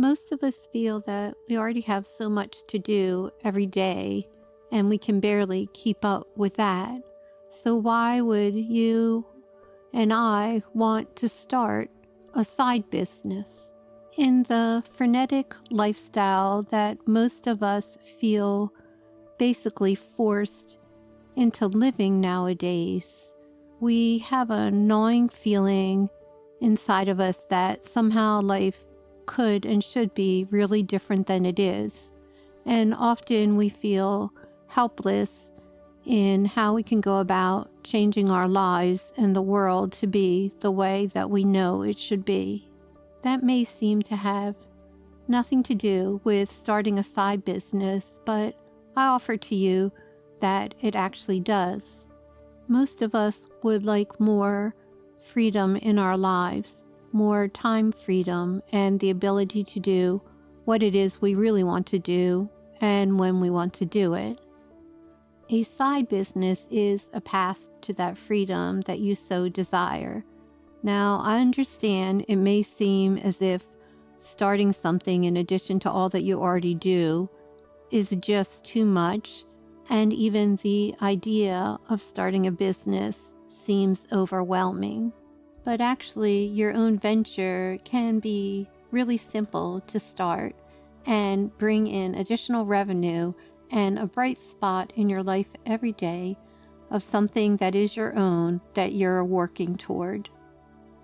Most of us feel that we already have so much to do every day and we can barely keep up with that. So why would you and I want to start a side business? In the frenetic lifestyle that most of us feel basically forced into living nowadays, we have a gnawing feeling inside of us that somehow life could and should be really different than it is. And often we feel helpless in how we can go about changing our lives and the world to be the way that we know it should be. That may seem to have nothing to do with starting a side business, but I offer to you that it actually does. Most of us would like more freedom in our lives, more time freedom, and the ability to do what it is we really want to do and when we want to do it. A side business is a path to that freedom that you so desire. Now, I understand it may seem as if starting something in addition to all that you already do is just too much, and even the idea of starting a business seems overwhelming. But actually, your own venture can be really simple to start and bring in additional revenue and a bright spot in your life every day of something that is your own that you're working toward.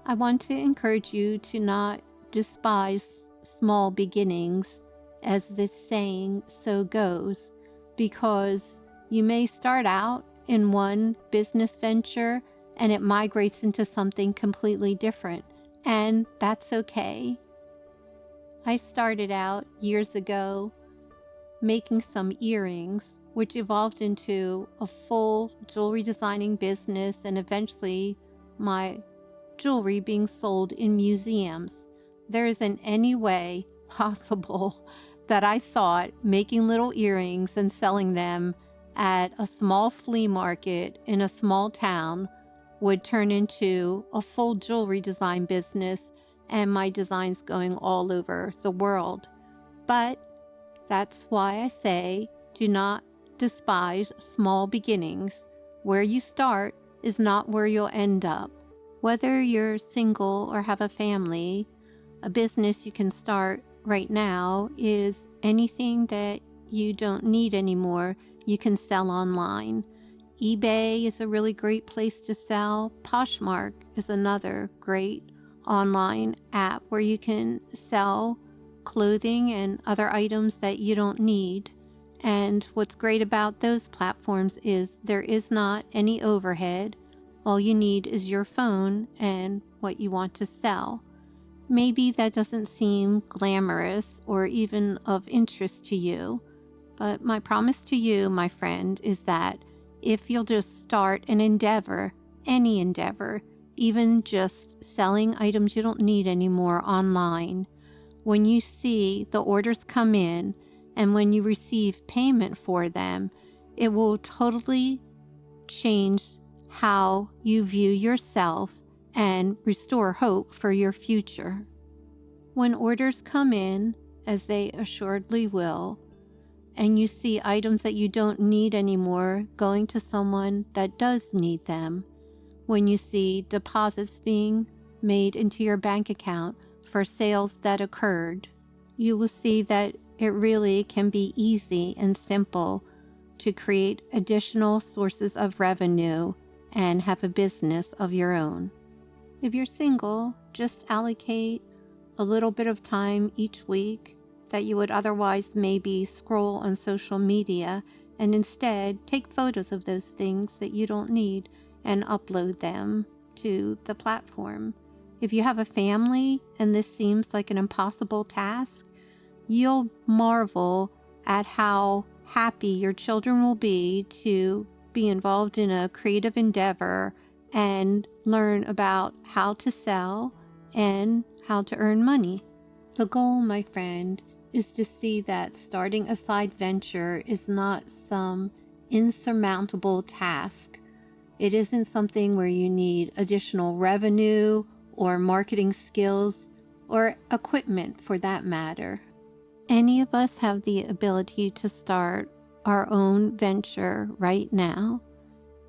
I want to encourage you to not despise small beginnings, as this saying so goes, because you may start out in one business venture and it migrates into something completely different, and that's okay. I started out years ago making some earrings, which evolved into a full jewelry designing business and eventually my jewelry being sold in museums. There isn't any way possible that I thought making little earrings and selling them at a small flea market in a small town would turn into a full jewelry design business and my designs going all over the world. But that's why I say do not despise small beginnings. Where you start is not where you'll end up. Whether you're single or have a family, a business you can start right now is anything that you don't need anymore, you can sell online. eBay is a really great place to sell. Poshmark is another great online app where you can sell clothing and other items that you don't need. And what's great about those platforms is there is not any overhead. All you need is your phone and what you want to sell. Maybe that doesn't seem glamorous or even of interest to you, but my promise to you, my friend, is that if you'll just start an endeavor, any endeavor, even just selling items you don't need anymore online, when you see the orders come in and when you receive payment for them, it will totally change how you view yourself and restore hope for your future. When orders come in, as they assuredly will, and you see items that you don't need anymore going to someone that does need them, when you see deposits being made into your bank account for sales that occurred, you will see that it really can be easy and simple to create additional sources of revenue and have a business of your own. If you're single, just allocate a little bit of time each week that you would otherwise maybe scroll on social media, and instead take photos of those things that you don't need and upload them to the platform. If you have a family and this seems like an impossible task, you'll marvel at how happy your children will be to be involved in a creative endeavor and learn about how to sell and how to earn money. The goal, my friend, is to see that starting a side venture is not some insurmountable task. It isn't something where you need additional revenue or marketing skills or equipment for that matter. Any of us have the ability to start our own venture right now.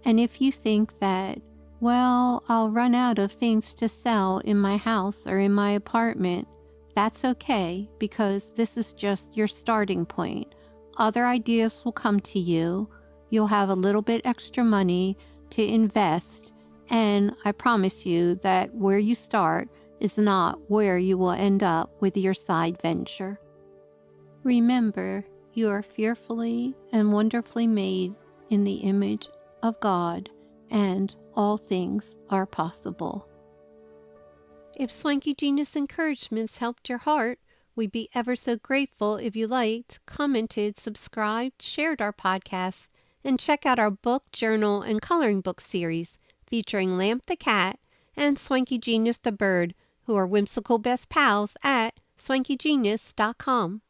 And if you think that, well, I'll run out of things to sell in my house or in my apartment, that's okay, because this is just your starting point. Other ideas will come to you. You'll have a little bit extra money to invest, and I promise you that where you start is not where you will end up with your side venture. Remember, you are fearfully and wonderfully made in the image of God, and all things are possible. If Swanky Genius encouragements helped your heart, we'd be ever so grateful if you liked, commented, subscribed, shared our podcast, and check out our book, journal, and coloring book series featuring Lamp the cat and Swanky Genius the bird, who are whimsical best pals at swankygenius.com.